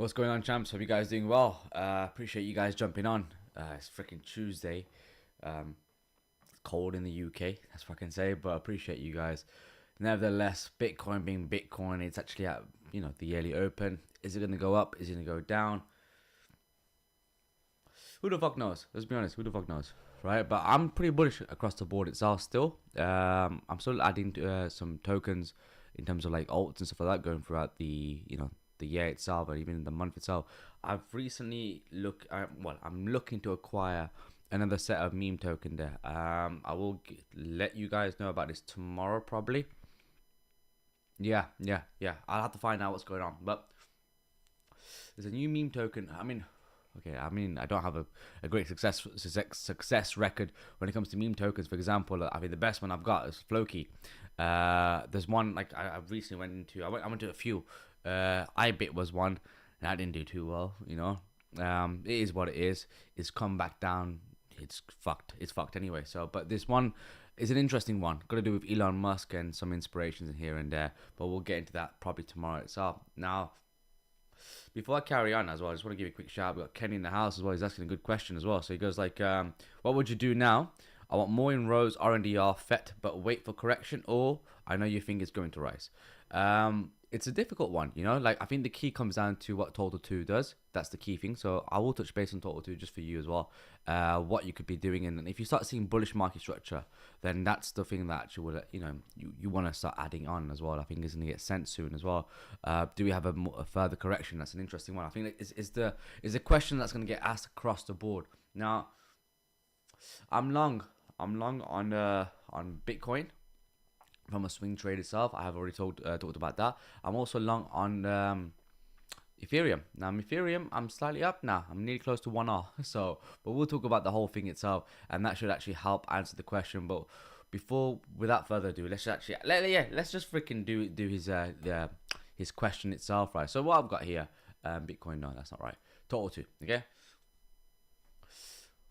What's going on, champs? Hope you guys doing well. Appreciate you guys jumping on. It's freaking Tuesday. It's cold in the UK, that's what I can say, but I appreciate you guys. Nevertheless, Bitcoin being Bitcoin, it's actually at the yearly open. Is it gonna go up? Is it gonna go down? Who the fuck knows? Let's be honest. Who the fuck knows, right? But I'm pretty bullish across the board itself. Still, I'm still adding some tokens in terms of like alts and stuff like that going throughout the year itself, or even the month itself. I've recently I'm looking to acquire another set of meme token there. I will let you guys know about this tomorrow, probably. Yeah. I'll have to find out what's going on, but there's a new meme token. I don't have a great success record when it comes to meme tokens. For example, I mean, the best one I've got is Floki. There's one like I recently I went to a few. iBit was one, and I didn't do too well. It is what it is. It's come back down. It's fucked. It's fucked anyway. So, but this one is an interesting one. Got to do with Elon Musk and some inspirations in here and there. But we'll get into that probably tomorrow itself. Now, before I carry on as well, I just want to give you a quick shout. We got Kenny in the house as well. He's asking a good question as well. So he goes like, what would you do now? I want more in Rose, RNDR, FET, but wait for correction, or I know you think it's going to rise. It's a difficult one, like I think the key comes down to what Total 2 does. That's the key thing. So I will touch base on Total 2 just for you as well, what you could be doing. And if you start seeing bullish market structure, then that's the thing that actually will, you want to start adding on as well. I think it's going to get sent soon as well. Do we have a further correction? That's an interesting one. I think is the question that's going to get asked across the board. Now, I'm long on Bitcoin. From a swing trade itself, I have already talked about that. I'm also long on Ethereum. Now, Ethereum, I'm slightly up now. I'm nearly close to 1R. So, but we'll talk about the whole thing itself, and that should actually help answer the question. But without further ado, let's just freaking do his question itself, right? So what I've got here, Bitcoin. No, that's not right. Total 2. Okay.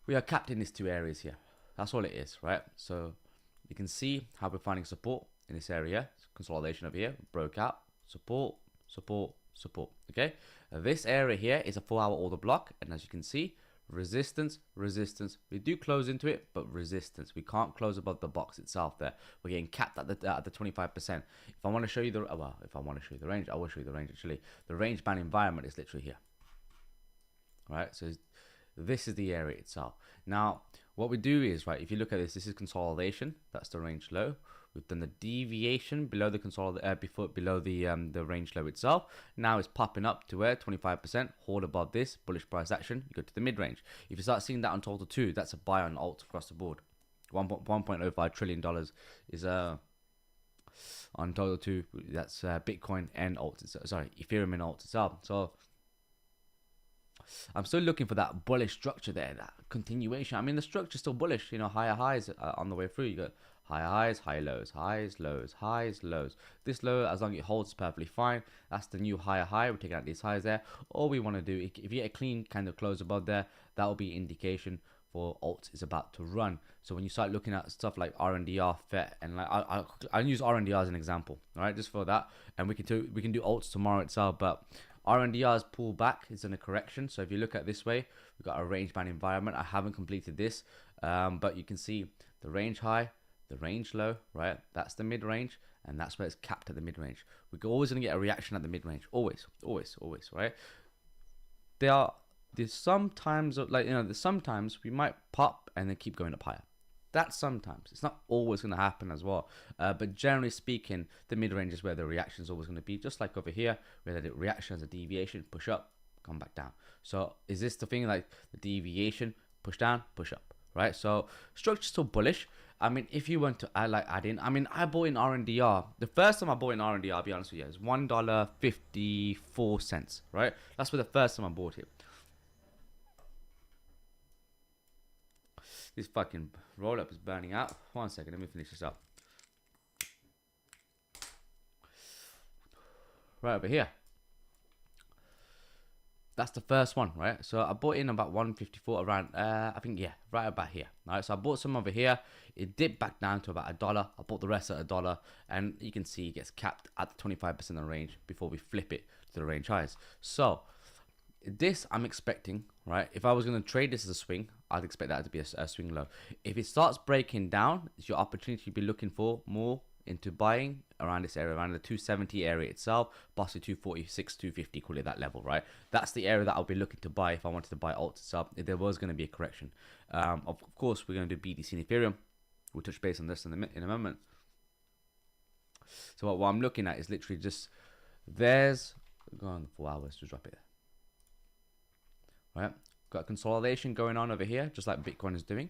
We are capped in these two areas here. That's all it is, right? So you can see how we're finding support in this area. Consolidation over here, broke out, support. Okay, this area here is a 4-hour order block, and as you can see, resistance. We do close into it, but resistance. We can't close above the box itself. There, we're getting capped at the 25%. If I want to show you the range, I will show you the range. Actually, the range band environment is literally here. All right, so this is the area itself. Now, what we do is, right, if you look at this is consolidation. That's the range low. We've done the deviation below the below the range low itself. Now it's popping up to where 25%. Hold above this bullish price action. You go to the mid range. If you start seeing that on Total 2, that's a buy on alt across the board. $1.05 trillion is on Total 2. That's Bitcoin and alt. Sorry, Ethereum and alt itself. So I'm still looking for that bullish structure there, that continuation. I mean, the structure's still bullish, higher highs on the way through. You got higher highs, high lows, highs, lows. This low, as long as it holds, perfectly fine. That's the new higher high. We're taking out these highs there. All we want to do, if you get a clean kind of close above there, that will be indication for alt is about to run. So when you start looking at stuff like RNDR, FET, and like I'll use RNDR as an example, all right, just for that. And we can do alts tomorrow itself, but RNDR's pull back is in a correction. So if you look at this way, we've got a range band environment. I haven't completed this, but you can see the range high, the range low, right? That's the mid range, and that's where it's capped at the mid range. We're always going to get a reaction at the mid range. Always, right? There's sometimes sometimes we might pop and then keep going up higher. That's sometimes. It's not always going to happen as well. But generally speaking, the mid-range is where the reaction is always going to be. Just like over here, where the reaction has a deviation, push up, come back down. So is this the thing, like the deviation, push down, push up, right? So structure's still bullish. I mean, if you want to add in, I mean, I bought in RNDR. The first time I bought in RNDR, I'll be honest with you, is $1.54, right? That's where the first time I bought it. This fucking roll up is burning out. 1 second, let me finish this up. Right over here. That's the first one, right? So I bought in about 154 around, I think, yeah, right about here. All right, so I bought some over here. It dipped back down to about $1. I bought the rest at $1, and you can see it gets capped at the 25% of the range before we flip it to the range highs. So this I'm expecting, right? If I was going to trade this as a swing, I'd expect that to be a swing low. If it starts breaking down, it's your opportunity to be looking for more into buying around this area, around the 270 area itself, possibly 246, 250, call it that level, right? That's the area that I'll be looking to buy if I wanted to buy alts itself, if there was going to be a correction. Of course, we're going to do BTC and Ethereum. We'll touch base on this in a moment. So what I'm looking at is literally just, there's, go on 4 hours to drop it. Right, got consolidation going on over here, just like Bitcoin is doing.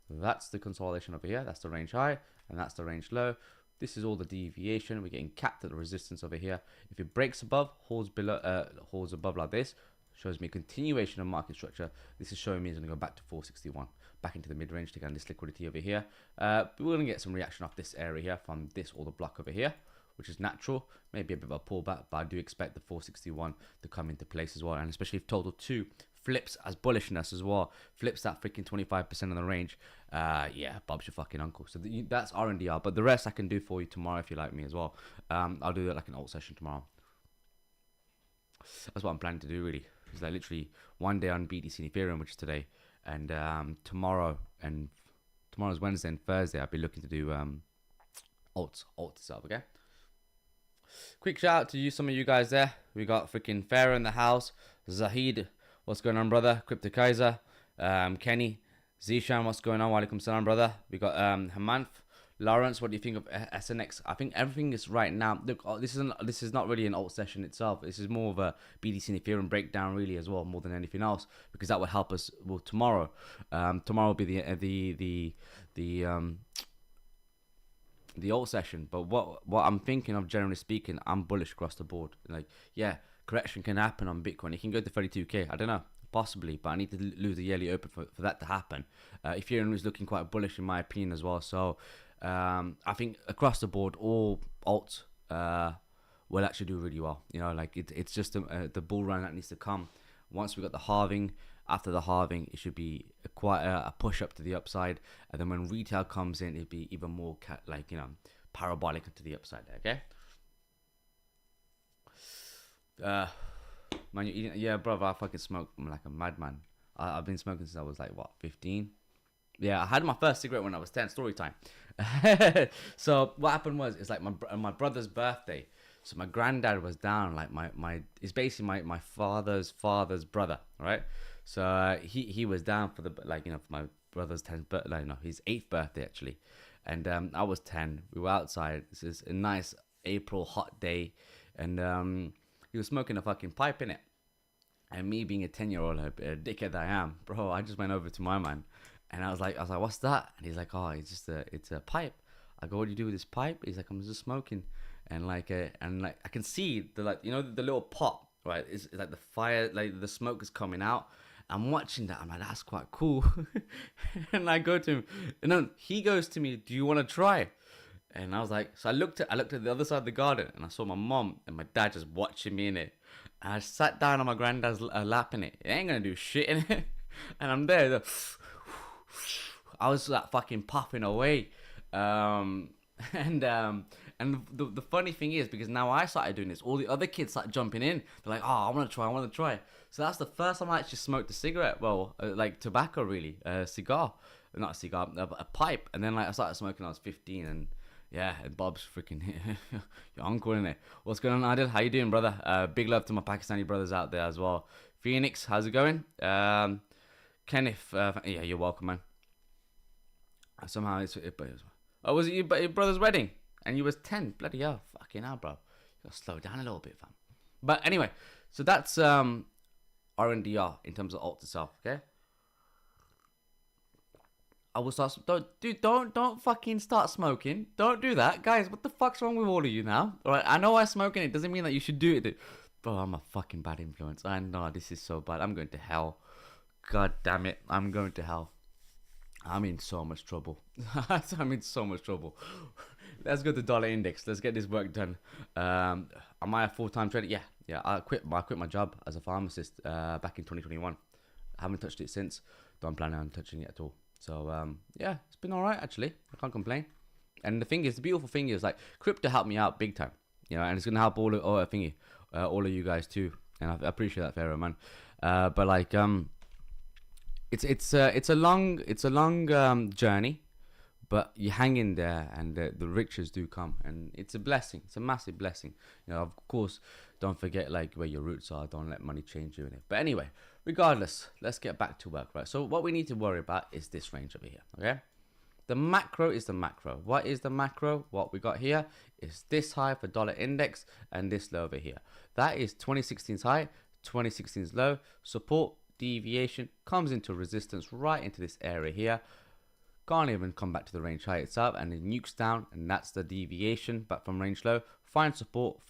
That's the consolidation over here. That's the range high, and that's the range low. This is all the deviation. We're getting capped at the resistance over here. If it breaks above, holds below, holds above like this, shows me a continuation of market structure. This is showing me it's going to go back to 461, back into the mid-range to get this liquidity over here. But we're going to get some reaction off this area here from this or the block over here, which is natural. Maybe a bit of a pullback, but I do expect the 461 to come into place as well. And especially if total 2 flips as bullishness as well, flips that freaking 25% of the range, yeah, Bob's your fucking uncle. So that's RNDR, but the rest I can do for you tomorrow if you like me as well. I'll do that like an alt session tomorrow. That's what I'm planning to do, really. It's like literally one day on BTC and Ethereum, which is today, and tomorrow's Wednesday and Thursday I'll be looking to do alt itself. Okay, quick shout out to you, some of you guys there. We got freaking Farah in the house, Zahid, what's going on, brother? Crypto Kaiser, Kenny, Zishan, what's going on? Walaikum salam, brother. We got Hamanth, Lawrence, what do you think of SNX? I think everything is right now. Look, this is not really an alt session itself. This is more of a BTC and Ethereum breakdown, really, as well, more than anything else, because that will help us. Well, tomorrow, tomorrow will be the alt session. But what I'm thinking of, generally speaking, I'm bullish across the board. Like, yeah, correction can happen on Bitcoin. It can go to 32k. I don't know. Possibly, but I need to lose the yearly open for that to happen. Ethereum is looking quite bullish in my opinion as well. So I think across the board, all alts will actually do really well. You know, like it's just the bull run that needs to come. Once we got the halving, after the halving, it should be quite a push up to the upside. And then when retail comes in, it'd be even more parabolic to the upside. Okay. Man, you eating? Yeah, bro, I fucking smoke like a madman. I've been smoking since I was like, what, 15? Yeah, I had my first cigarette when I was 10, story time. So what happened was, it's like my brother's birthday. So my granddad was down, like it's basically my father's brother, right? So he was down for for my brother's 10th, but his 8th birthday actually. And I was 10, we were outside. This is a nice April hot day. And he was smoking a fucking pipe in it. And me being a 10-year-old, a dickhead that I am, bro, I just went over to my man. And I was like, what's that? And he's like, oh, it's a pipe. I go, what do you do with this pipe? He's like, I'm just smoking. And I can see the little pot, right? It's like the fire, like the smoke is coming out. I'm watching that. I'm like, that's quite cool. And I go to him, and then he goes to me, do you want to try? And I was like, so I looked at the other side of the garden, and I saw my mom and my dad just watching me in it. And I sat down on my granddad's lap in it. It ain't gonna do shit in it. And I'm there. I was like fucking puffing away. And the funny thing is, because now I started doing this, all the other kids started jumping in. They're like, oh, I want to try. So that's the first time I actually smoked a cigarette. Well, like tobacco, really. Cigar. Not a cigar, a pipe. And then I started smoking when I was 15, and yeah, and Bob's freaking your uncle, innit? What's going on, Adil? How you doing, brother? Big love to my Pakistani brothers out there as well. Phoenix, how's it going? Kenneth, yeah, you're welcome, man. Somehow was it your brother's wedding? And you was 10? Bloody hell, fucking hell, bro. You gotta slow down a little bit, fam. But anyway, so that's RNDR in terms of alt itself, okay? I will start. Don't fucking start smoking. Don't do that, guys. What the fuck's wrong with all of you now? All right, I know I'm smoking. It doesn't mean that you should do it. Bro, I'm a fucking bad influence. I know this is so bad. I'm going to hell. God damn it, I'm going to hell. I'm in so much trouble. I'm in so much trouble. Let's go to dollar index. Let's get this work done. Am I a full-time trader? Yeah. I quit my job as a pharmacist back in 2021. I haven't touched it since. Don't plan on touching it at all. So yeah, it's been all right actually. I can't complain. And the beautiful thing is, like, crypto helped me out big time, and it's gonna help all of you guys too. and I appreciate that, Pharaoh, man. But like it's a long journey, but you hang in there, and the riches do come, and it's a blessing. It's a massive blessing. You know, of course, don't forget like where your roots are. Don't let money change you in it. But anyway, regardless, let's get back to work, right? So what we need to worry about is this range over here, okay? The macro is the macro. What is the macro? What we got here is this high for dollar index and this low over here. That is 2016's high, 2016's low. Support, deviation, comes into resistance right into this area here. Can't even come back to the range high itself, and it nukes down, and that's the deviation back from range low. Find support,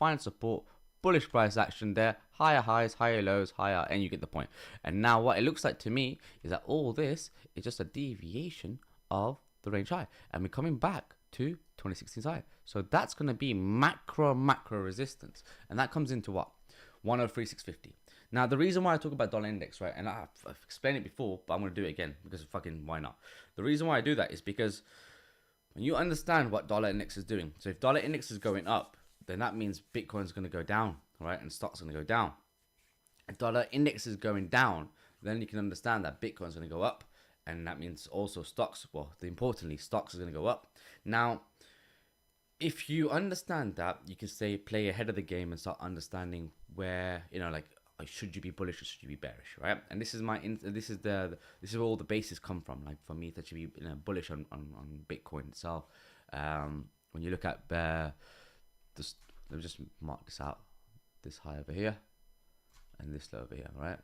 bullish price action there, higher highs, higher lows, higher, and you get the point. And now what it looks like to me is that all this is just a deviation of the range high, and we're coming back to 2016's high. So that's going to be macro resistance, and that comes into what? 103,650. Now the reason why I talk about dollar index, right, and I've explained it before, but I'm going to do it again because fucking why not? The reason why I do that is because when you understand what dollar index is doing, so if dollar index is going up, then that means Bitcoin's going to go down, right, and stocks are going to go down. If dollar index is going down, then you can understand that Bitcoin's going to go up, and that means also stocks, well, importantly, stocks are going to go up. Now, if you understand that, you can say play ahead of the game and start understanding where, you know, like, should you be bullish or should you be bearish, right? And this is this is where all the bases come from. Like for me, to actually be, you know, bullish on Bitcoin itself. When you look at this, let me just mark this out. This high over here, and this low over here, right?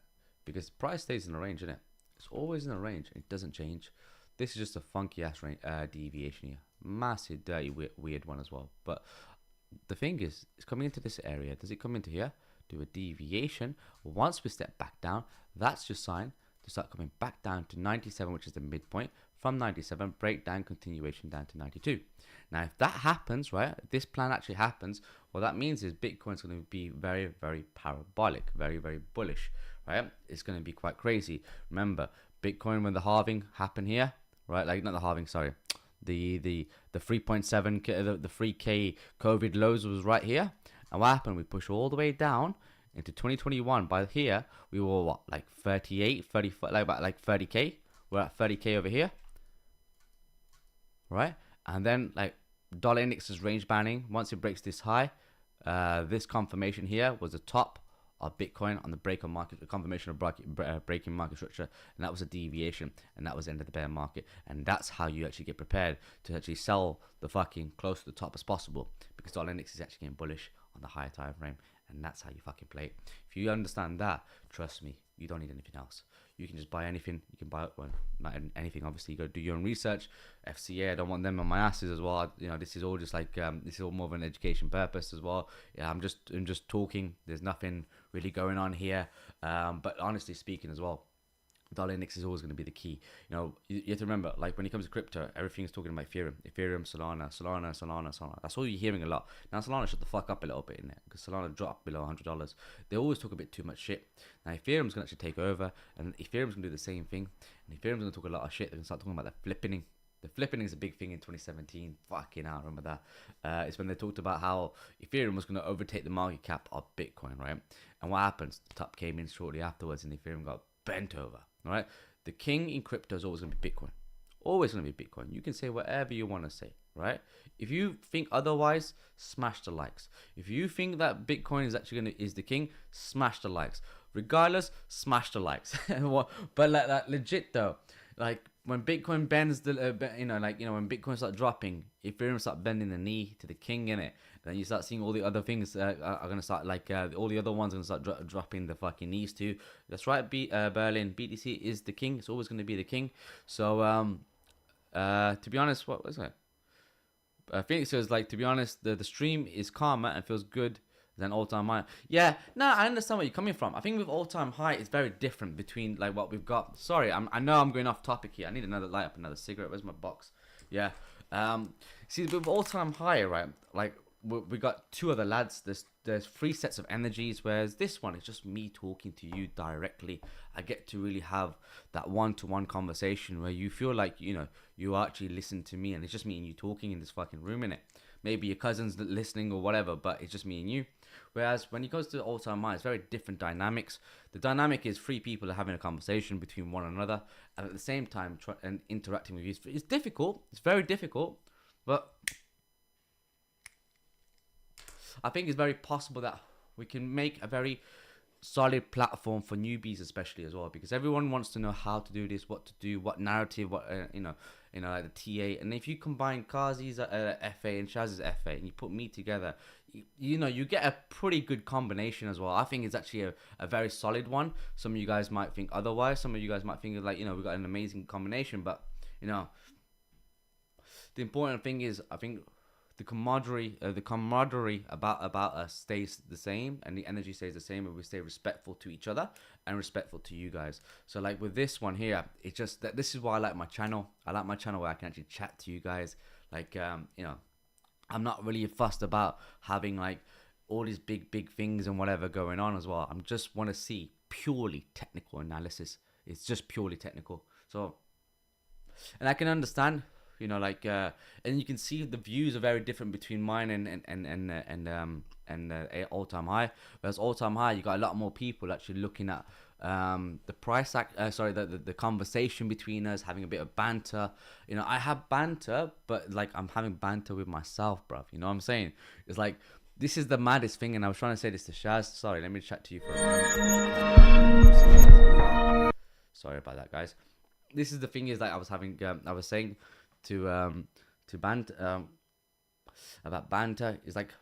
Because price stays in a range, isn't it? It's always in a range. It doesn't change. This is just a funky ass range, deviation here. Massive, dirty, weird one as well. But the thing is, it's coming into this area. Does it come into here? Do a deviation. Once we step back down, that's your sign to start coming back down to 97, which is the midpoint. From 97, breakdown, continuation down to 92. Now, if that happens, right, if this plan actually happens, what that means is Bitcoin's going to be very, very parabolic, very, very bullish, right? It's going to be quite crazy. Remember, Bitcoin, when the halving happened here, right, like not the halving, sorry, the 3.7, the 3K COVID lows was right here. And what happened? We pushed all the way down into 2021. By here, we were what, like 38, 30, like about like 30K. We're at 30K over here, right? And then like dollar index is range banding. Once it breaks this high, this confirmation here was the top of Bitcoin on the break of market, the confirmation of breaking market structure, and that was a deviation, and that was the end of the bear market. And that's how you actually get prepared to actually sell the fucking close to the top as possible, because dollar index is actually getting bullish on the higher time frame, and that's how you fucking play it. If you understand that, trust me, you don't need anything else. You can just buy anything. You can buy, well, not anything, obviously. You got to do your own research. FCA, I don't want them on my asses as well. You know, this is all just like this is all more of an education purpose as well. Yeah, I'm just talking. There's nothing really going on here. But honestly speaking as well, dollar index is always going to be the key. You know, you have to remember, like when it comes to crypto, everything's talking about Ethereum, Solana. That's all you're hearing a lot. Now Solana shut the fuck up a little bit in there, because Solana dropped below $100. They always talk a bit too much shit. Now Ethereum's going to actually take over, and Ethereum's going to do the same thing. And Ethereum's going to talk a lot of shit. They're going to start talking about the flippening. The flipping is a big thing in 2017. Fucking hell, remember that? It's when they talked about how Ethereum was going to overtake the market cap of Bitcoin, right? And what happens? The top came in shortly afterwards, and Ethereum got bent over. Right, the king in crypto is always going to be Bitcoin. Always going to be Bitcoin. You can say whatever you want to say, right? If you think otherwise, smash the likes. If you think that Bitcoin is actually is the king, smash the likes. Regardless, smash the likes. But like that, legit though, like when Bitcoin bends the, when Bitcoin start dropping, Ethereum start bending the knee to the king in it. Then you start seeing all the other things are going to start, like all the other ones are going to start dropping the fucking knees too. That's right, Berlin. BTC is the king. It's always going to be the king. So, to be honest, what was it? Phoenix says, like, to be honest, the stream is calmer and feels good than all-time high. Yeah, no, I understand where you're coming from. I think with all-time high, it's very different between, like, what we've got. Sorry, I know I'm going off topic here. I need another light up, another cigarette. Where's my box? Yeah. See, with all-time high, right, like, we got two other lads. There's three sets of energies, whereas this one is just me talking to you directly. I get to really have that one-to-one conversation where you feel like, you know, you actually listen to me, and it's just me and you talking in this fucking room, innit? maybe your cousins listening or whatever, but it's just me and you. Whereas when it goes to all-time high, it's very different dynamics. The dynamic is three people are having a conversation between one another, and at the same time and interacting with you. It's difficult. It's very difficult, but I think it's very possible that we can make a very solid platform for newbies, especially as well, because everyone wants to know how to do this, what to do, what narrative, what like the TA. And if you combine Kazi's FA and Shaz's FA, and you put me together, you get a pretty good combination as well. I think it's actually a very solid one. Some of you guys might think otherwise. Some of you guys might think like, we've got an amazing combination, but the important thing is, I think the camaraderie about us stays the same, and the energy stays the same, and we stay respectful to each other and respectful to you guys. So like with this one here, it's just that this is why I like my channel. I like my channel where I can actually chat to you guys. Like I'm not really fussed about having like all these big things and whatever going on as well. I just want to see purely technical analysis. It's just purely technical. So, and I can understand, and you can see the views are very different between mine and all-time high. Whereas all-time high, you got a lot more people actually looking at the the conversation between us, having a bit of banter. I have banter, but like I'm having banter with myself, bruv. You know what I'm saying? It's like, this is the maddest thing, and I was trying to say this to Shaz. Sorry, let me chat to you for a moment. Sorry about that, guys. This is the thing, is like I was saying to about banter, is like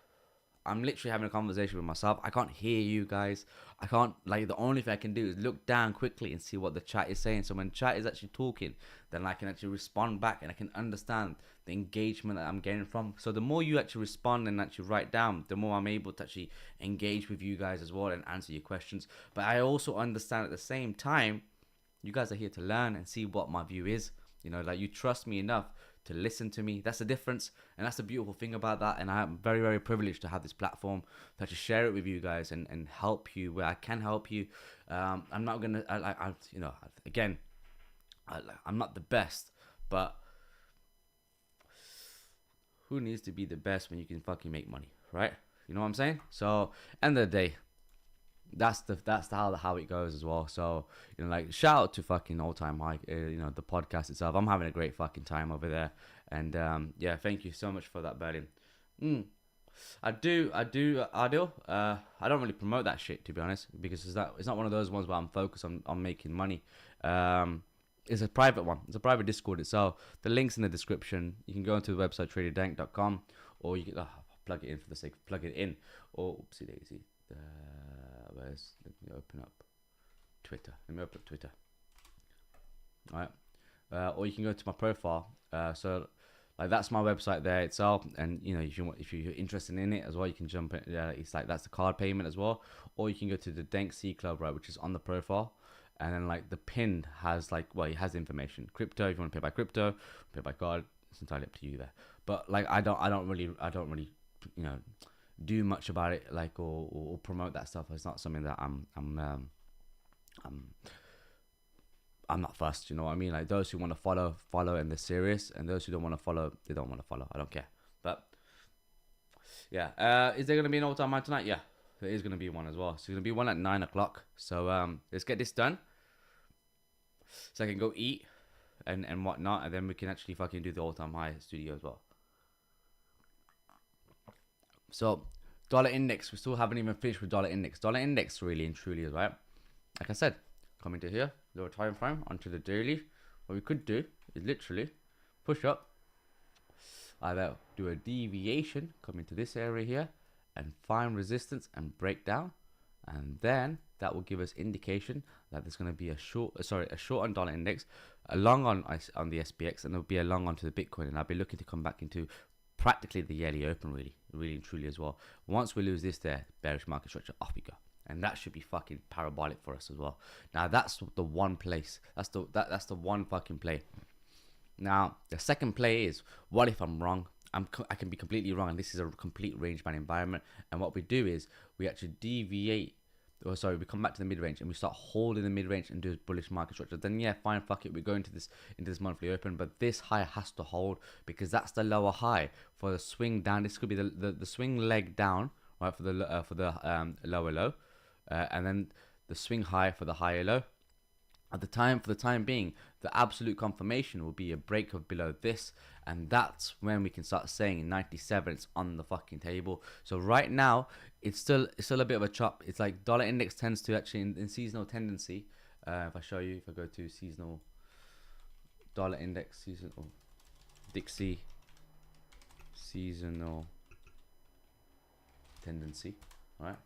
I'm literally having a conversation with myself. I can't hear you guys. I can't, like, the only thing I can do is look down quickly and see what the chat is saying. So when chat is actually talking, then I can actually respond back, and I can understand the engagement that I'm getting from. So the more you actually respond and actually write down, the more I'm able to actually engage with you guys as well and answer your questions. But I also understand at the same time, you guys are here to learn and see what my view is. Like, you trust me enough to listen to me. That's the difference, and that's the beautiful thing about that. And I'm very, very privileged to have this platform to actually share it with you guys and help you where I can help you. I'm not gonna, again, I'm not the best, but who needs to be the best when you can fucking make money, right? You know what I'm saying? So, end of the day, that's how it goes as well. So, like, shout out to fucking all-time high, the podcast itself. I'm having a great fucking time over there, and yeah, thank you so much for that, Berlin. I don't really promote that shit, to be honest, because it's not one of those ones where I'm focused on making money. It's a private one. It's a private Discord itself. The link's in the description. You can go into the website traderdank.com, or you can plug it in for the sake of plug it in, or oopsie daisy. Let me open up Twitter. All right. Or you can go to my profile. So like, that's my website there itself, and if you're interested in it as well, you can jump in. It's like, that's the card payment as well. Or you can go to the Dank C Club, right, which is on the profile, and then like the pin has it has information. Crypto, if you want to pay by crypto, pay by card, it's entirely up to you there. But like, I don't really do much about it, like, or promote that stuff. It's not something that I'm not fussed, you know what I mean? Like, those who want to follow, and they're serious, and those who don't want to follow, they don't want to follow. I don't care. But yeah, is there gonna be an all-time high tonight? Yeah, there is gonna be one as well. So there's gonna be one at 9 o'clock. So let's get this done, so I can go eat and whatnot, and then we can actually fucking do the all-time high studio as well. So, dollar index, we still haven't even finished with dollar index. Dollar index really and truly is, right, like I said, coming to here, lower time frame onto the daily. What we could do is literally push up, either do a deviation, come into this area here, and find resistance and break down, and then that will give us indication that there's going to be a short on dollar index, a long on the SPX, and there'll be a long onto the Bitcoin, and I'll be looking to come back into practically the yearly open, really and truly as well. Once we lose this there, bearish market structure, off we go, and that should be fucking parabolic for us as well. Now that's the one place, that's the one fucking play. Now the second play is, what if I'm wrong? I can be completely wrong, and this is a complete range bound environment, and what we do is we actually deviate or sorry, we come back to the mid-range and we start holding the mid-range and do bullish market structure, then yeah, fine, fuck it, we go into this monthly open. But this high has to hold, because that's the lower high for the swing down. This could be the swing leg down, right, for the lower low, and then the swing high for the higher low. For the time being, the absolute confirmation will be a break of below this, and that's when we can start saying in 97 it's on the fucking table. So right now it's still a bit of a chop. It's like dollar index tends to actually in seasonal tendency. If I go to seasonal dollar index, seasonal Dixie seasonal tendency, all right.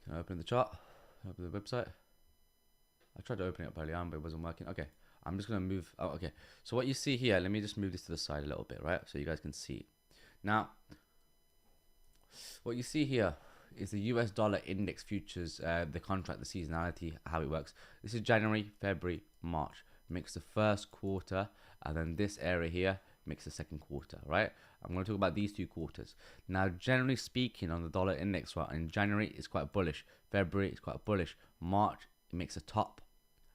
Can I open the chart? Open the website. I tried to open it up early on, but it wasn't working. Okay, I'm just gonna move. Oh, okay. So what you see here, let me just move this to the side a little bit, right? So you guys can see. Now, what you see here is the US dollar index futures, the contract, the seasonality, how it works. This is January, February, March. Makes the first quarter, and then this area here makes the second quarter, right? I'm going to talk about these 2 quarters. Now, generally speaking, on the dollar index, right, in January, it's quite bullish. February, it's quite bullish. March, it makes a top.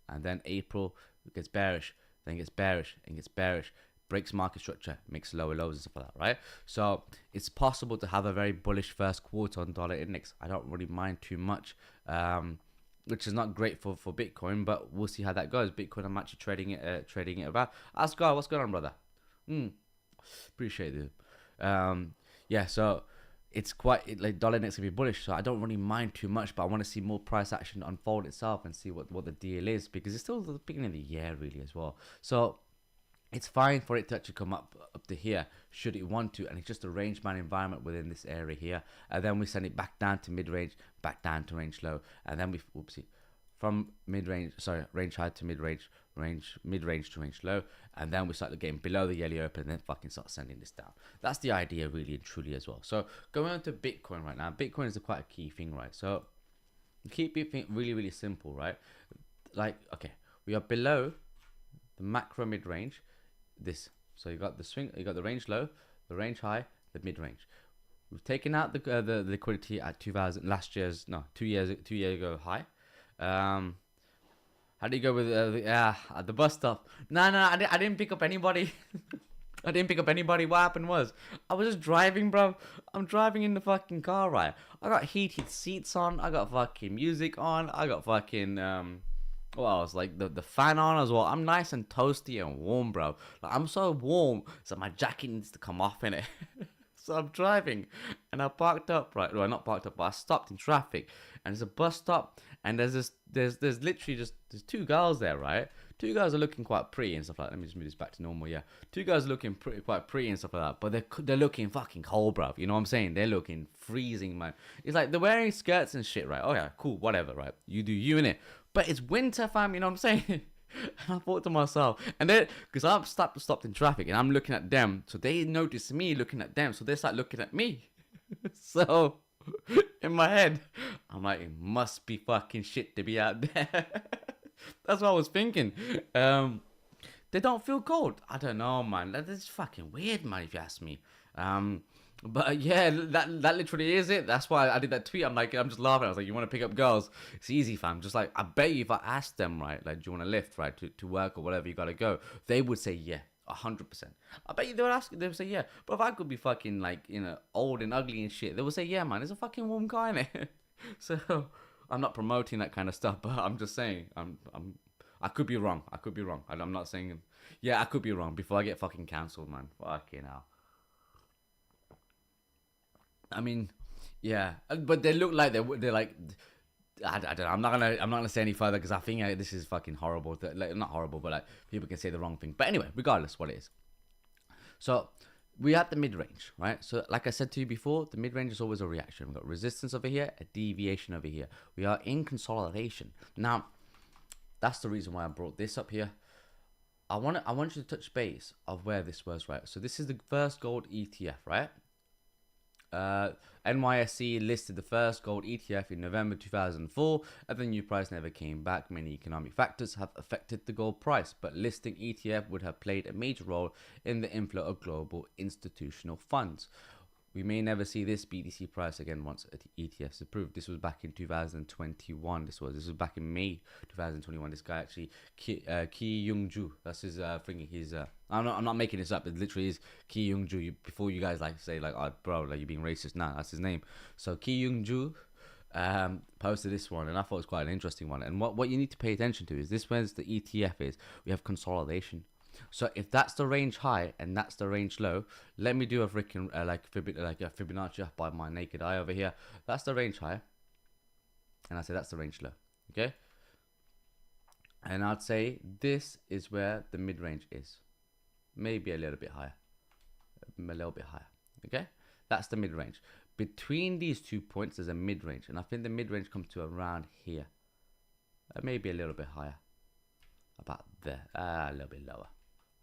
And then April, it gets bearish. Then it gets bearish and gets bearish. Breaks market structure, makes lower lows and stuff like that, right? So it's possible to have a very bullish first quarter on dollar index. I don't really mind too much, which is not great for Bitcoin, but we'll see how that goes. Bitcoin, I'm actually trading it about. Ask God, what's going on, brother? Appreciate it. Yeah, so it's quite like dollar index can be bullish, so I don't really mind too much, but I want to see more price action unfold itself and see what the deal is, because it's still the beginning of the year really as well. So it's fine for it to actually come up to here should it want to, and it's just a range bound environment within this area here, and then we send it back down to mid-range, back down to range low, and then we from mid-range, sorry, range high to mid-range, mid-range to range low, and then we start getting below the yellow open, and then fucking start sending this down. That's the idea really and truly as well. So going on to Bitcoin right now, Bitcoin is quite a key thing, right? So keep it really, really simple, right? Like, okay, we are below the macro mid-range, this. So you got the swing, you got the range low, the range high, the mid-range. We've taken out the liquidity at 2 years ago high. How do you go with at the bus stop? No, I didn't pick up anybody. I didn't pick up anybody. What happened was, I was just driving, bro. I'm driving in the fucking car, right? I got heated seats on. I got fucking music on. I got fucking what else? Like the fan on as well. I'm nice and toasty and warm, bro. Like, I'm so warm, so my jacket needs to come off in it. So I'm driving, and I parked up, right? Well, not parked up, but I stopped in traffic, and there's a bus stop, and there's literally just there's 2 girls there, right? 2 girls are looking quite pretty and stuff like that. Let me just move this back to normal. Yeah, 2 girls are looking quite pretty and stuff like that, but they're looking fucking cold, bro. You know what I'm saying? They're looking freezing, man. It's like they're wearing skirts and shit, right? Oh yeah, cool, whatever, right? You do you in it, but it's winter, fam. You know what I'm saying? And I thought to myself, and then because I'm stopped in traffic, and I'm looking at them, so they notice me looking at them, so they start looking at me. So in my head, I'm like, it must be fucking shit to be out there. That's what I was thinking. They don't feel cold. I don't know, man. That's fucking weird, man, if you ask me. But yeah, that literally is it. That's why I did that tweet. I'm just laughing. I was like, you want to pick up girls? It's easy, fam. Just like, I bet you if I asked them, right, like, do you want to lift, right, to work or whatever you got to go, they would say yeah, 100%. I bet you they would say yeah. But if I could be fucking like, you know, old and ugly and shit, they would say yeah, man, there's a fucking warm guy in it. So I'm not promoting that kind of stuff, but I'm just saying, I could be wrong. I'm not saying, yeah, I could be wrong before I get fucking cancelled, man. Fucking hell. I mean, yeah, but they look like they're like, I don't know. I'm not gonna say any further because I think this is fucking horrible. Like, not horrible, but like people can say the wrong thing. But anyway, regardless, what it is. So we're at the mid range, right? So like I said to you before, the mid range is always a reaction. We've got resistance over here, a deviation over here. We are in consolidation now. That's the reason why I brought this up here. I want you to touch base of where this was, right? So this is the first gold ETF, right? NYSE listed the first gold ETF in November 2004, and the new price never came back. Many economic factors have affected the gold price, but listing ETF would have played a major role in the inflow of global institutional funds. We may never see this BTC price again once ETFs approved. This was back in 2021. This was back in May 2021. This guy actually, Ki Young Ju. That's his thingy. He's I'm not making this up. It literally is Ki Young Ju. Before you guys like say like, oh bro, like you're being racist. Nah, that's his name. So Ki Young Ju posted this one, and I thought it was quite an interesting one. And what you need to pay attention to is this: where the ETF is, we have consolidation. So if that's the range high and that's the range low, let me do a freaking like a Fibonacci by my naked eye over here. That's the range high, and I say that's the range low. Okay, and I'd say this is where the mid range is, maybe a little bit higher, Okay, that's the mid range. Between these 2 points, there's a mid range, and I think the mid range comes to around here, maybe a little bit higher, about there, a little bit lower.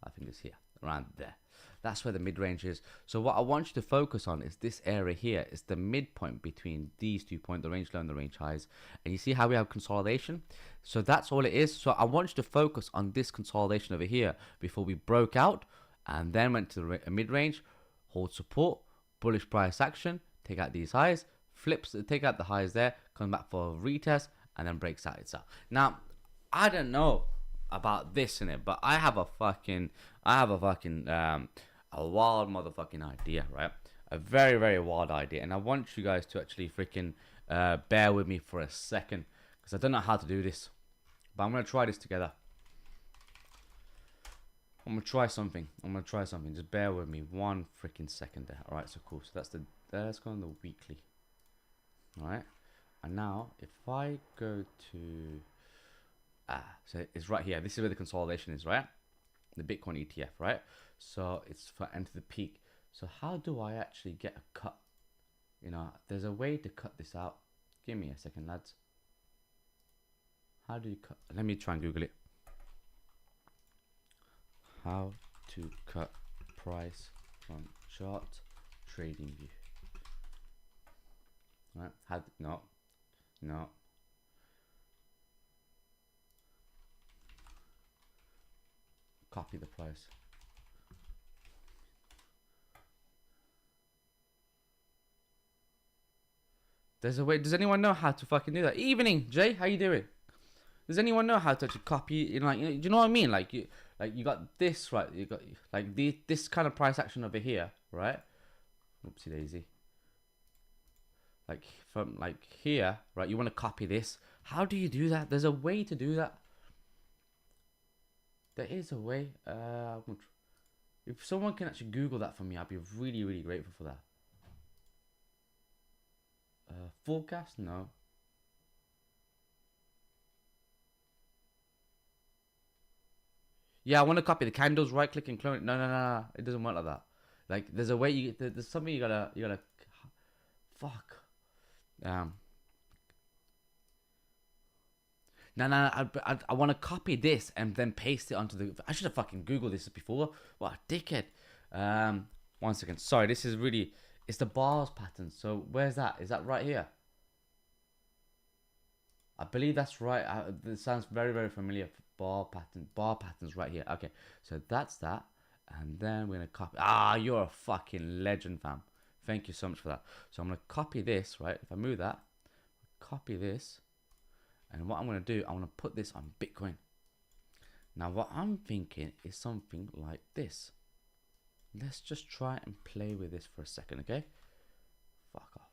I think it's here, around there. That's where the mid-range is. So what I want you to focus on is this area here. It's the midpoint between these 2 points, the range low and the range highs. And you see how we have consolidation? So that's all it is. So I want you to focus on this consolidation over here before we broke out and then went to the mid-range, hold support, bullish price action, take out these highs, flips, take out the highs there, comes back for a retest, and then breaks out itself. Now, I don't know about this in it, but I have a wild motherfucking idea, right? A very, very wild idea, and I want you guys to actually freaking bear with me for a second, because I don't know how to do this, but I'm gonna try this together. I'm gonna try something. Just bear with me one freaking second there. All right, so cool. So let's go on the weekly. All right, and now if I go to so it's right here. This is where the consolidation is, right? The Bitcoin ETF, right? So it's for enter the peak. So how do I actually get a cut? You know, there's a way to cut this out. Give me a second, lads. How do you cut? Let me try and Google it. How to cut price from chart trading view. Right? No. Copy the price. There's a way. Does anyone know how to fucking do that? Evening, Jay. How you doing? Does anyone know how to actually copy? You know, do you know what I mean? Like you got this right. You got like this kind of price action over here, right? Oopsie daisy. Like from like here, right? You want to copy this. How do you do that? There's a way to do that. There is a way. If someone can actually Google that for me, I'd be really, really grateful for that. Forecast? No. Yeah, I want to copy the candles. Right click and clone it. No. It doesn't work like that. Like there's a way. There's something you gotta. Fuck. No, I want to copy this and then paste it onto the. I should have fucking Googled this before. What a dickhead. 1 second. Sorry, this is really. It's the bars pattern. So where's that? Is that right here? I believe that's right. It sounds very, very familiar. Bar patterns right here. Okay, so that's that. And then we're gonna copy. You're a fucking legend, fam. Thank you so much for that. So I'm gonna copy this, right? If I move that, copy this. And what I'm going to do, I want to put this on Bitcoin. Now, what I'm thinking is something like this. Let's just try and play with this for a second, okay? Fuck off.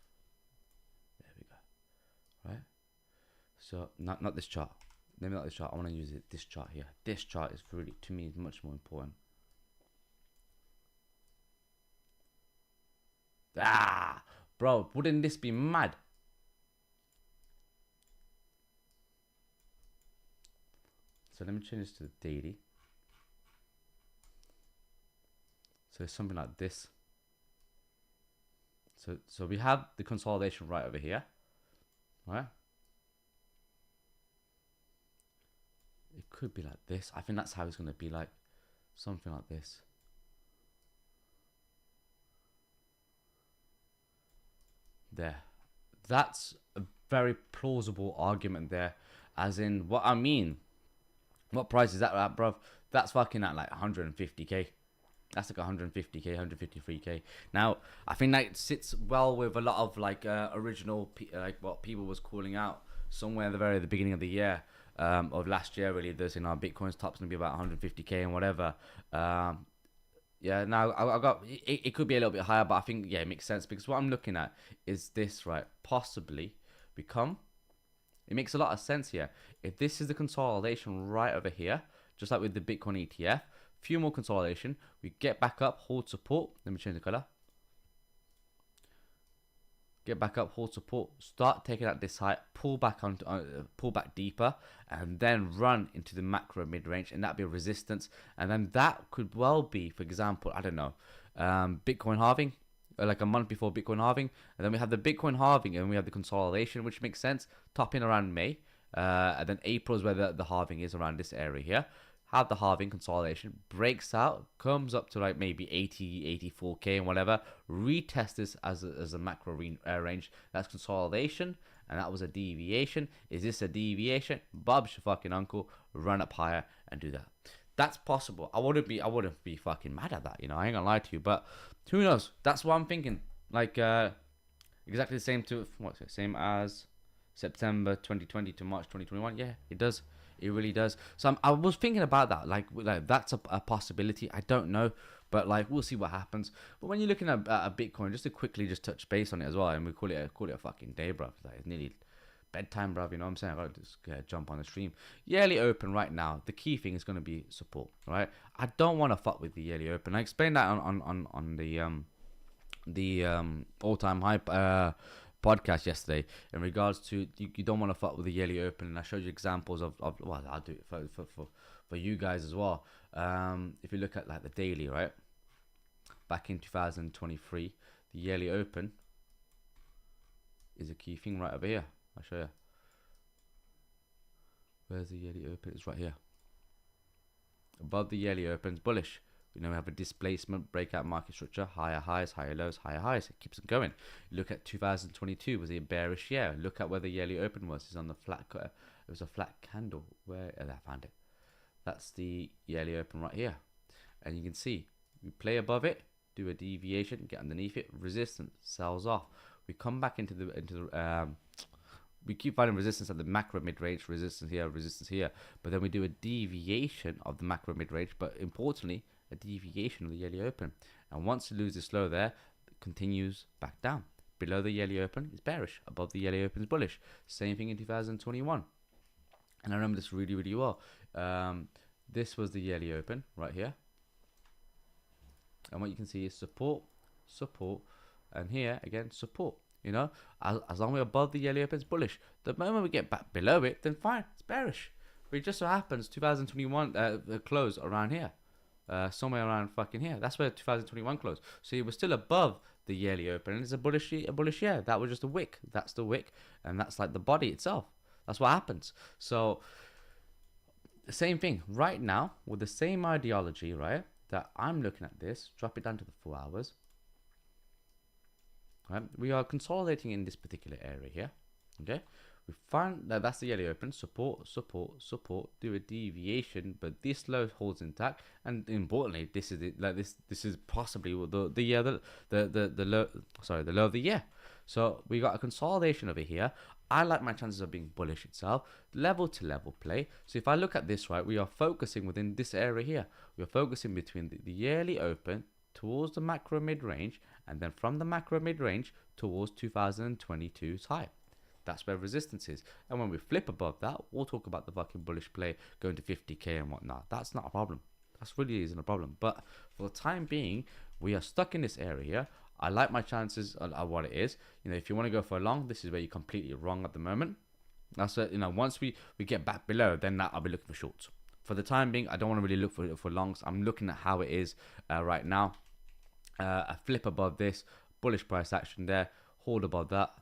There we go. Right? So, not this chart. Maybe not this chart. I want to use this chart here. This chart is really, to me, is much more important. Bro, wouldn't this be mad? So let me change this to the daily. So it's something like this. So we have the consolidation right over here, right? It could be like this. I think that's how it's going to be, like something like this. There. That's a very plausible argument there. As in, what I mean. What price is that at, bruv? That's fucking at like 150k. That's like 150k, 153k. Now, I think that sits well with a lot of like original, like what people was calling out somewhere at the beginning of the year, of last year. Really, there's Bitcoin's top's gonna be about 150k and whatever. Yeah, now I got it could be a little bit higher, but I think yeah, it makes sense because what I'm looking at is this, right? Possibly become. It makes a lot of sense here. If this is the consolidation right over here, just like with the Bitcoin ETF, few more consolidation, we get back up, hold support. Let me change the color. Get back up, hold support, start taking out this height, pull back pull back deeper, and then run into the macro mid range, and that'd be a resistance. And then that could well be, for example, I don't know, Bitcoin halving, like a month before Bitcoin halving, and then we have the Bitcoin halving, and we have the consolidation, which makes sense, topping around May, and then April is where the halving is, around this area here. Have the halving consolidation, breaks out, comes up to like maybe 80, 84k and whatever, retest this as a macro range. That's consolidation, and that was a deviation. Is this a deviation? Bob's your fucking uncle. Run up higher and do that. That's possible. I wouldn't be fucking mad at that, you know. I ain't gonna lie to you, but who knows? That's what I'm thinking. Like exactly the same as September 2020 to March 2021. Yeah, it does. It really does. So I was thinking about that. Like that's a possibility. I don't know, but like we'll see what happens. But when you're looking at a Bitcoin, just to quickly just touch base on it as well, and we call it a fucking day, bro. Like it's nearly bedtime, bro. You know what I'm saying? I gotta just jump on the stream. Yearly open right now. The key thing is gonna be support, right? I don't want to fuck with the yearly open. I explained that on the all-time high podcast yesterday in regards to you don't want to fuck with the yearly open, and I showed you examples of well, I'll do it for you guys as well. If you look at like the daily, right, back in 2023, the yearly open is a key thing right over here. I'll show you. Where's the yearly open? It's right here. Above the yearly open's bullish. We have a displacement, breakout market structure, higher highs, higher lows, higher highs. It keeps on going. Look at 2022, was it a bearish year? Look at where the yearly open was. It's on the flat. It was a flat candle. Where? I found it. That's the yearly open right here, and you can see we play above it, do a deviation, get underneath it, resistance, sells off. We come back into the we keep finding resistance at the macro mid-range, resistance here, but then we do a deviation of the macro mid-range, but importantly, a deviation of the yearly open. And once you lose this low there, it continues back down. Below the yearly open is bearish, above the yearly open is bullish. Same thing in 2021. And I remember this really, really well. This was the yearly open right here. And what you can see is support, and here again, support. As long as we're above the yearly open, it's bullish. The moment we get back below it, then fine, it's bearish. But it just so happens 2021 the close around here. Somewhere around fucking here. That's where 2021 closed. So it was still above the yearly open, and it's a bullish year. That was just a wick. That's the wick, and that's like the body itself. That's what happens. So the same thing right now with the same ideology, right? That I'm looking at this. Drop it down to the 4 hours. Right? We are consolidating in this particular area here. Okay. We find that that's the yearly open, support, do a deviation, but this low holds intact, and importantly, this is it, like this is possibly the low of the year. So we got a consolidation over here. I like my chances of being bullish itself, level to level play. So if I look at this, right, we are focusing within this area here. We are focusing between the yearly open towards the macro mid range, and then from the macro mid range towards 2022's high. That's where resistance is. And when we flip above that, we'll talk about the fucking bullish play going to 50k and whatnot. That's not a problem. That's really isn't a problem. But for the time being, we are stuck in this area. I like my chances of what it is. If you want to go for a long, this is where you're completely wrong at the moment. That's it. Once we get back below, then I'll be looking for shorts. For the time being, I don't want to really look for longs. I'm looking at how it is right now. A flip above this, bullish price action there, hold above that.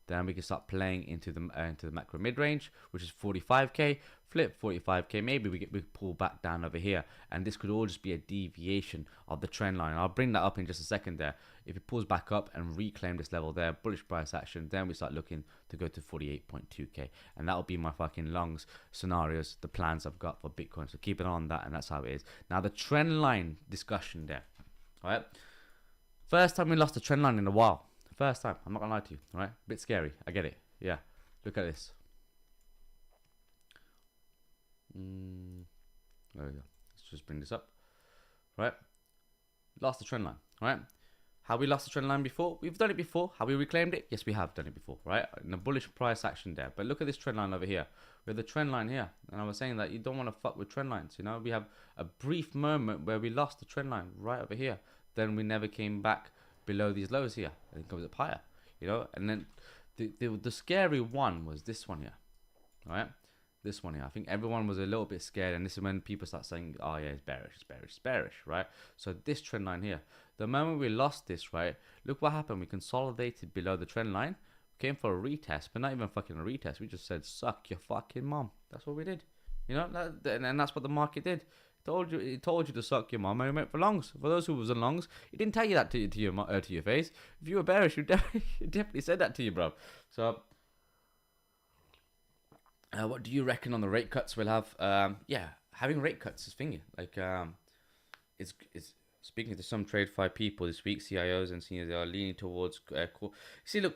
then we can start playing into the macro mid range, which is 45k. Flip 45k, maybe we pull back down over here, and this could all just be a deviation of the trend line. I'll bring that up in just a second there. If it pulls back up and reclaim this level there, bullish price action, then we start looking to go to 48.2k, and that'll be my fucking longs scenarios, the plans I've got for Bitcoin. So keep it on that, and that's how it is. Now the trend line discussion there, all right? First time we lost the trend line in a while. First time, I'm not gonna lie to you, all right? Bit scary, I get it. Yeah, look at this. There we go. Let's just bring this up, right? Lost the trend line, right? How we lost the trend line before? We've done it before. Have we reclaimed it? Yes, we have done it before, right? In the bullish price action there. But look at this trend line over here. We have the trend line here. And I was saying that you don't want to fuck with trend lines, you know? We have a brief moment where we lost the trend line right over here. Then we never came back below these lows here. And it goes up higher, you know? And then the scary one was this one here, right? This one here. I think everyone was a little bit scared, and this is when people start saying, oh yeah, it's bearish, it's bearish, it's bearish, right? So this trend line here, the moment we lost this, right, look what happened. We consolidated below the trend line, came for a retest, but not even fucking a retest. We just said, suck your fucking mom. That's what we did, you know, and that's what the market did. It told you to suck your mom, and it went for longs. For those who was on longs, it didn't tell you that to your face. If you were bearish, it definitely said that to you, bro. So what do you reckon on the rate cuts we'll have? Yeah, having rate cuts is thingy. Like, it's speaking to some TradeFi people this week, CIOs and seniors, they are leaning towards core. See, look,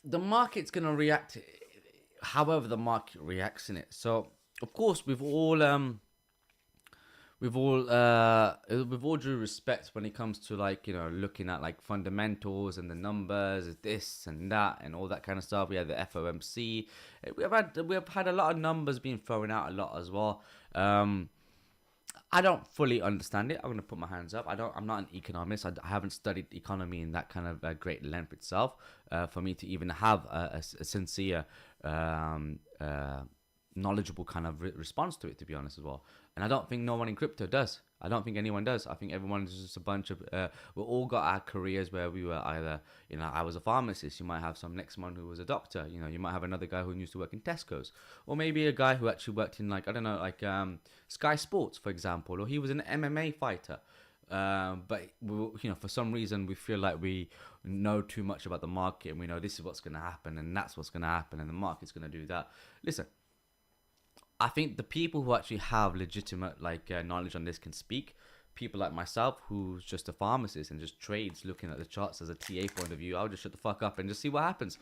the market's gonna react however the market reacts in it. So, of course, with all due respect, when it comes to, like, you know, looking at like fundamentals and the numbers, this and that and all that kind of stuff. We have the FOMC. We have had a lot of numbers being thrown out a lot as well. I don't fully understand it. I'm gonna put my hands up. I'm not an economist. I haven't studied economy in that kind of great length itself. For me to even have a sincere, knowledgeable kind of response to it, to be honest as well. And I don't think no one in crypto does. I don't think anyone does. I think everyone is just a bunch of we all got our careers where we were either, you know, I was a pharmacist. You might have some next one who was a doctor. You know, you might have another guy who used to work in Tesco's, or maybe a guy who actually worked in, like, I don't know, like Sky Sports, for example, or he was an MMA fighter. But you know, for some reason we feel like we know too much about the market, and we know this is what's going to happen, and that's what's going to happen, and the market's going to do that. Listen, I think the people who actually have legitimate, like, knowledge on this can speak. People like myself, who's just a pharmacist and just trades looking at the charts as a TA point of view, I'll just shut the fuck up and just see what happens.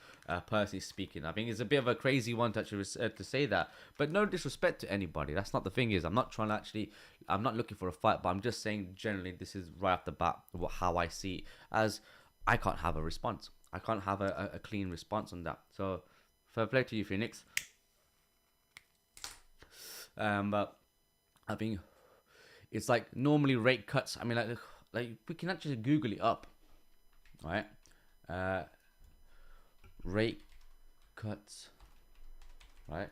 Personally speaking, I think it's a bit of a crazy one to actually to say that, but no disrespect to anybody. That's not the thing. Is I'm not trying to actually, I'm not looking for a fight, but I'm just saying generally this is right off the bat how I see it, as I can't have a response. I can't have a clean response on that. So fair play to you, Phoenix. But I think it's like normally rate cuts. I mean, like we can actually Google it up, right? Rate cuts, right?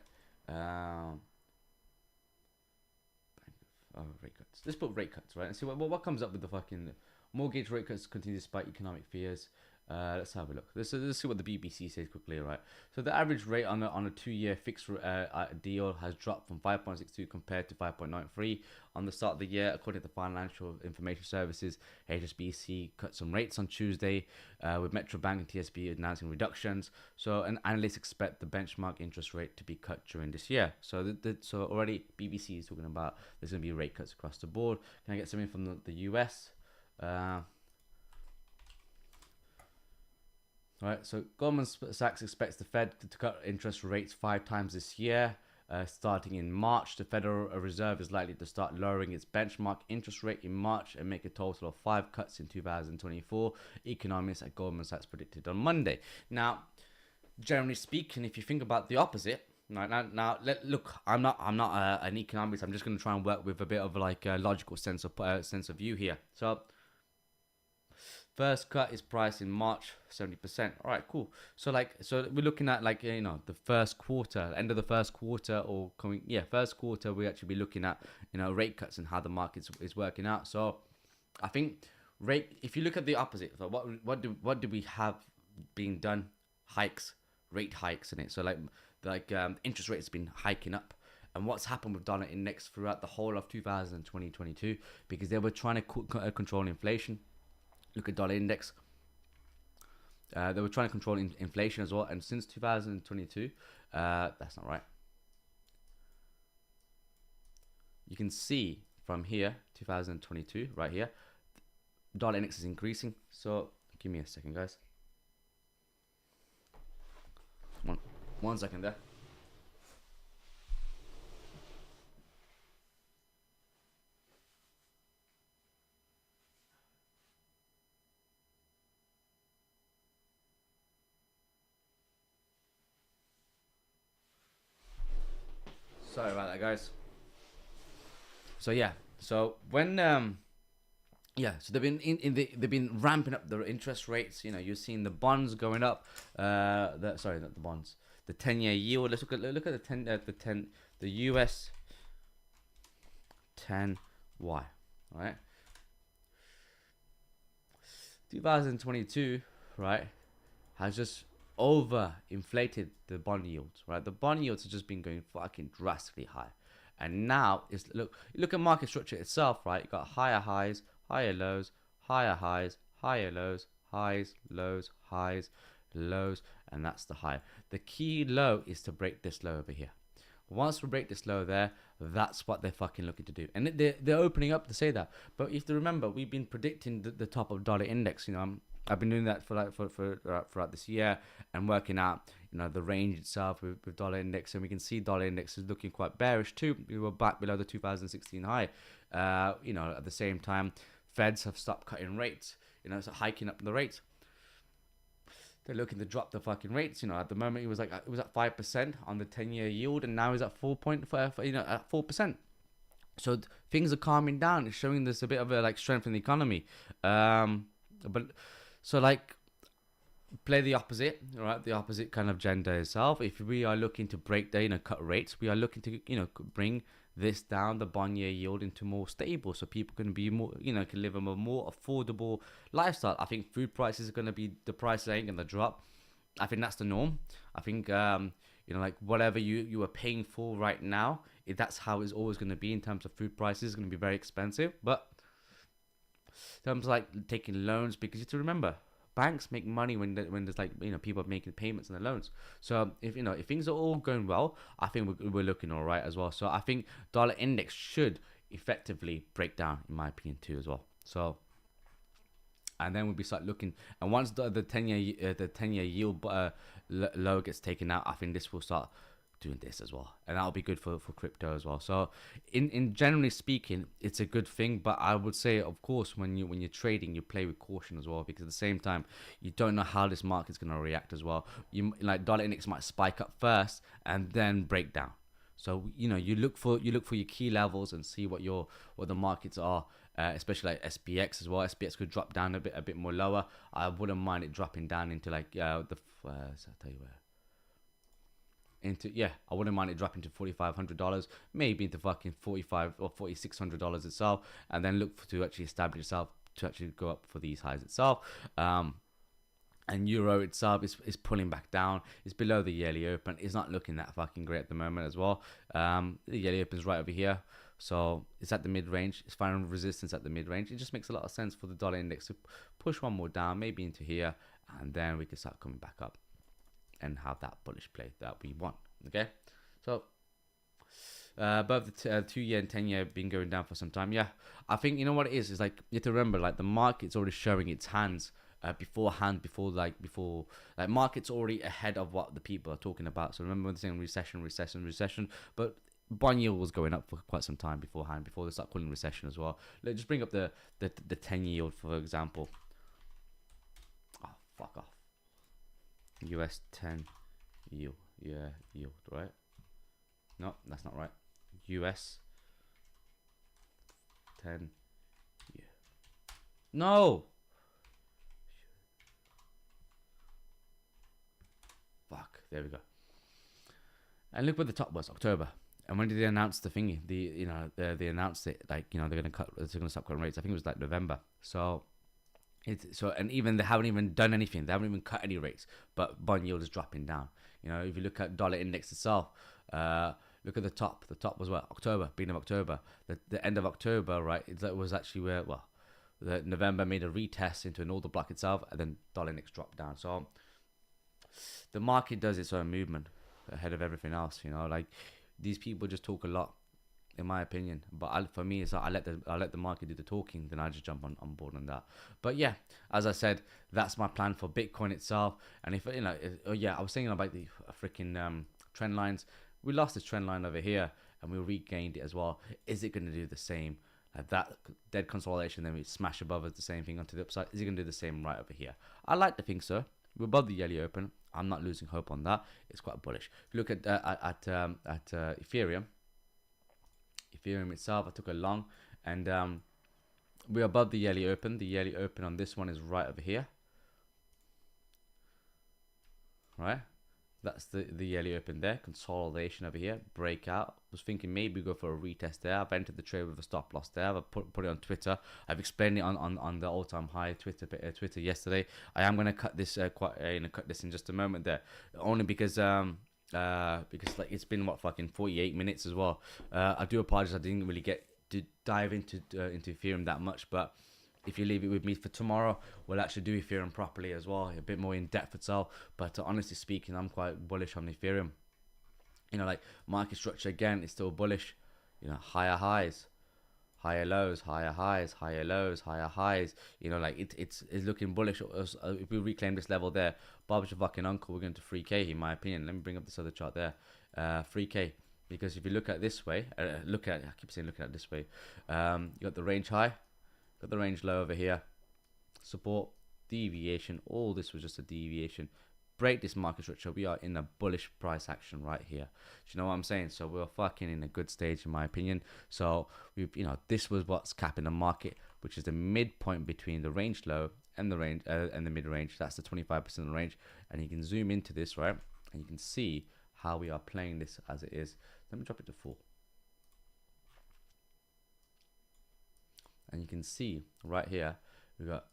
Rate cuts. Let's put rate cuts, right? And see what comes up with the fucking mortgage rate cuts continue despite economic fears. Let's have a look. Let's see what the BBC says quickly, right? So the average rate on a 2-year fixed deal has dropped from 5.62 compared to 5.93 on the start of the year, according to Financial Information Services. HSBC cut some rates on Tuesday, with Metro Bank and TSB announcing reductions. So, and analysts expect the benchmark interest rate to be cut during this year. So, so already BBC is talking about there's going to be rate cuts across the board. Can I get something from the US? Right, so Goldman Sachs expects the Fed to cut interest rates 5 times this year. Starting in March, the Federal Reserve is likely to start lowering its benchmark interest rate in March and make a total of 5 cuts in 2024. Economists at Goldman Sachs predicted on Monday. Now, generally speaking, if you think about the opposite, look, I'm not an economist. I'm just going to try and work with a bit of like a logical sense of view here. So, first cut is priced in March, 70%. All right, cool. So we're looking at, like, you know, the first quarter, end of the first quarter, or first quarter, we actually be looking at, you know, rate cuts and how the market is working out. So I think if you look at the opposite, so what do we have being done rate hikes in it. So interest rates have been hiking up. And what's happened with dollar index throughout the whole of 2022, because they were trying to control inflation. Look at dollar index. They were trying to control inflation as well. And since 2022, that's not right. You can see from here, 2022, right here, dollar index is increasing. So give me a second, guys. One second there. Sorry about that, guys. So yeah, so when so they've been they've been ramping up the interest rates. You know, you're seeing the bonds going up. Not the bonds. The 10-year yield. Let's look at the US 10Y. Right. 2022, right, has just over inflated the bond yields, right? The bond yields have just been going fucking drastically high. And now it's look at market structure itself, right? You got higher highs, higher lows, higher highs, higher lows, highs, lows, highs, lows, and that's the high. The key low is to break this low over here. Once we break this low there, that's what they're fucking looking to do. And they're opening up to say that. But if you remember, we've been predicting the top of dollar index. You know, I've been doing that for throughout this year and working out, you know, the range itself with dollar index, and we can see dollar index is looking quite bearish too. We were back below the 2016 high. You know, at the same time, Feds have stopped cutting rates. You know, so hiking up the rates. They're looking to drop the fucking rates. You know, at the moment it was at 5% on the 10-year yield, and now it's at 4.5. You know, at 4%. So things are calming down. It's showing this a bit of a strength in the economy. But so play the opposite, right? The opposite kind of gender itself. If we are looking to break down, cut rates, we are looking to, bring this down, the bond year yield, into more stable, so people can be more, can live a more affordable lifestyle. I think food prices are going to be, the price ain't going to drop. I think that's the norm. I think, whatever you are paying for right now, that's how it's always going to be in terms of food prices. It's going to be very expensive. But in terms of taking loans, because you have to remember, banks make money when there's people making payments on the loans. So if things are all going well, I think we're looking all right as well. So I think dollar index should effectively break down, in my opinion, too, as well. So, and then we'll be start looking, and once the 10-year yield low gets taken out, I think this will start doing this as well, and that'll be good for crypto as well. So in generally speaking, it's a good thing, but I would say, of course, when you're trading, you play with caution as well, because at the same time, you don't know how this market's going to react as well. Dollar index might spike up first and then break down. So you look for your key levels and see what the markets are, especially like SPX as well. SPX could drop down a bit more lower. I wouldn't mind it dropping down into I'll tell you where. I wouldn't mind it dropping to $4,500, maybe into fucking $4,500 or $4,600 itself, and then look to actually establish itself to actually go up for these highs itself. And euro itself is pulling back down. It's below the yearly open. It's not looking that fucking great at the moment as well. The yearly open is right over here, so it's at the mid range. It's finding resistance at the mid range. It just makes a lot of sense for the dollar index to push one more down, maybe into here, and then we can start coming back up and have that bullish play that we want. Okay, so above the 2-year and 10-year been going down for some time. Yeah, I think what it is you have to remember, the market's already showing its hands before market's already ahead of what the people are talking about. So remember when they're saying recession, but bond yield was going up for quite some time beforehand, before they start calling recession as well. Let's just bring up the 10-year yield, for example. Oh, fuck off. US 10 yield, yield, right? No, that's not right. US 10 year. No. Fuck. There we go. And look what the top was, October. And when did they announce the thingy? They announced it they're gonna stop cutting rates. I think it was November. So So, and even they haven't even done anything. They haven't even cut any rates, but bond yield is dropping down. You know, if you look at dollar index itself, look at the top. The top was what, October, beginning of October. The end of October, right? That was actually where, well, the November made a retest into an order block itself, and then dollar index dropped down. So the market does its own movement ahead of everything else. You know, like these people just talk a lot, in my opinion. But for me, it's like I let the market do the talking, then I just jump on board on that. But yeah, as I said, that's my plan for Bitcoin itself. And if you know, I was thinking about the freaking trend lines. We lost this trend line over here, and we regained it as well. Is it going to do the same? That dead consolidation, then we smash above it, the same thing onto the upside. Is it going to do the same right over here? I like to think so. We're above the yearly open. I'm not losing hope on that. It's quite bullish. If you look at Ethereum. Ethereum itself, I took a long, and we're above the yearly open. The yearly open on this one is right over here. Right? That's the yearly open there. Consolidation over here. Breakout. Was thinking maybe go for a retest there. I've entered the trade with a stop loss there. I've put it on Twitter. I've explained it on the all-time high Twitter yesterday. I am going to cut this cut this in just a moment there. Only because like it's been what, fucking 48 minutes as well. I do apologize. I didn't really get to dive into Ethereum that much, but if you leave it with me for tomorrow, we'll actually do Ethereum properly as well, a bit more in depth itself. But honestly speaking, I'm quite bullish on Ethereum. You know, like market structure again, it's still bullish. You know, higher highs, higher lows, higher highs, higher lows, higher highs. You know, like it's looking bullish. If we reclaim this level there, Bob's your fucking uncle. We're going to 3K in my opinion. Let me bring up this other chart there, 3K. Because if you look at this way, I keep saying looking at this way. You got the range high, got the range low over here, support, deviation. All this was just a deviation. Break this market structure. We are in a bullish price action right here. Do you know what I'm saying? So we're fucking in a good stage in my opinion. So this was what's capping the market, which is the midpoint between the range low and the range and the mid range. That's the 25% of the range, and you can zoom into this, right, and you can see how we are playing this as it is. Let me drop it to 4, and you can see right here we got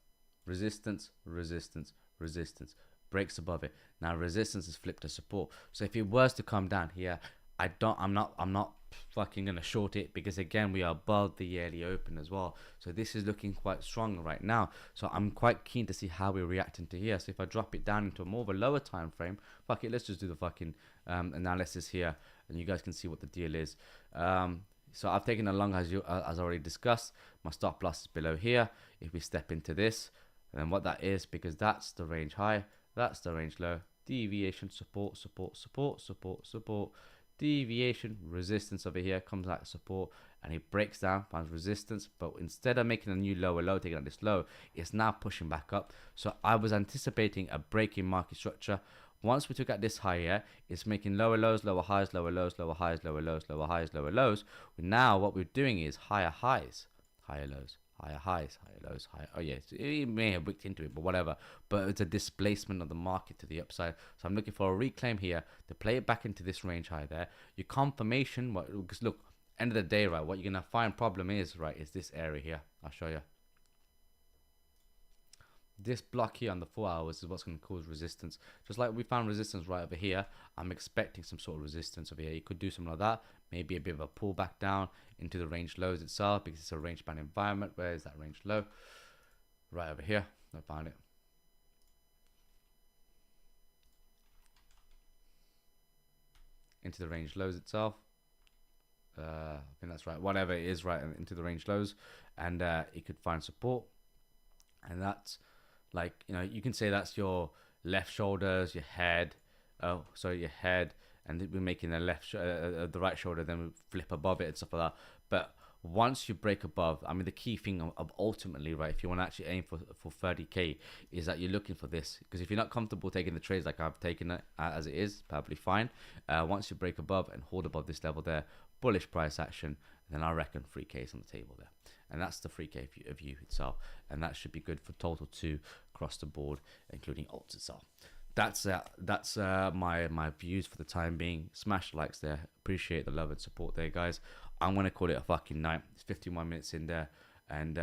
resistance, resistance, resistance. Breaks above it. Now resistance is flipped to support. So if it was to come down here, I'm not fucking gonna short it, because again we are above the yearly open as well. So this is looking quite strong right now. So I'm quite keen to see how we're reacting to here. So if I drop it down into a more of a lower time frame, fuck it, let's just do the fucking analysis here, and you guys can see what the deal is. So I've taken a long as already discussed. My stop loss is below here. If we step into this, and then what that is, because that's the range high, that's the range low, deviation, support, support, support, support, support, deviation, resistance over here, comes out support, and it breaks down, finds resistance. But instead of making a new lower low, taking out this low, it's now pushing back up. So I was anticipating a break in market structure. Once we took out this high here, it's making lower lows, lower highs, lower lows, lower highs, lower lows, lower highs, lower lows. Now what we're doing is higher highs, higher lows, higher highs, higher lows, higher. Oh yeah, it may have wicked into it, but whatever. But it's a displacement of the market to the upside. So I'm looking for a reclaim here to play it back into this range high there. Your confirmation, because look, end of the day, right, what you're gonna find problem is, right, is this area here. I'll show you. This block here on the 4 hours is what's going to cause resistance. Just like we found resistance right over here, I'm expecting some sort of resistance over here. You could do something like that, maybe a bit of a pullback down into the range lows itself, because it's a range bound environment. Where is that range low? Right over here. I found it. Into the range lows itself. I think that's right. Whatever it is, right into the range lows, and it could find support, and that's, like, you can say that's your left shoulders, your head. Oh, sorry, your head, and we're making the right shoulder, then we flip above it and stuff like that. But once you break above, I mean, the key thing of ultimately, right, if you want to actually aim for 30k, is that you're looking for this. Because if you're not comfortable taking the trades like I've taken it as it is, perfectly fine. Once you break above and hold above this level there, bullish price action, then I reckon 3k is on the table there. And that's the 3k view itself, and that should be good for total 2 across the board, including alts itself. That's my views for the time being. Smash likes there. Appreciate the love and support there, guys. I'm gonna call it a fucking night. It's 51 minutes in there, and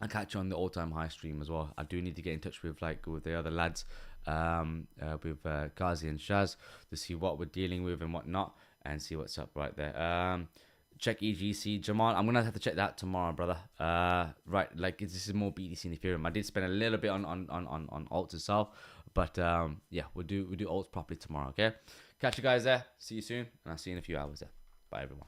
I'll catch you on the all-time high stream as well. I do need to get in touch with the other lads, with Ghazi and Shaz, to see what we're dealing with and what not, and see what's up right there. Check EGC Jamal. I'm gonna have to check that tomorrow, brother. Right, like this is more BTC and Ethereum. I did spend a little bit on alts itself, but yeah, we'll do alts properly tomorrow. Okay, catch you guys there. See you soon, and I'll see you in a few hours there. Bye everyone.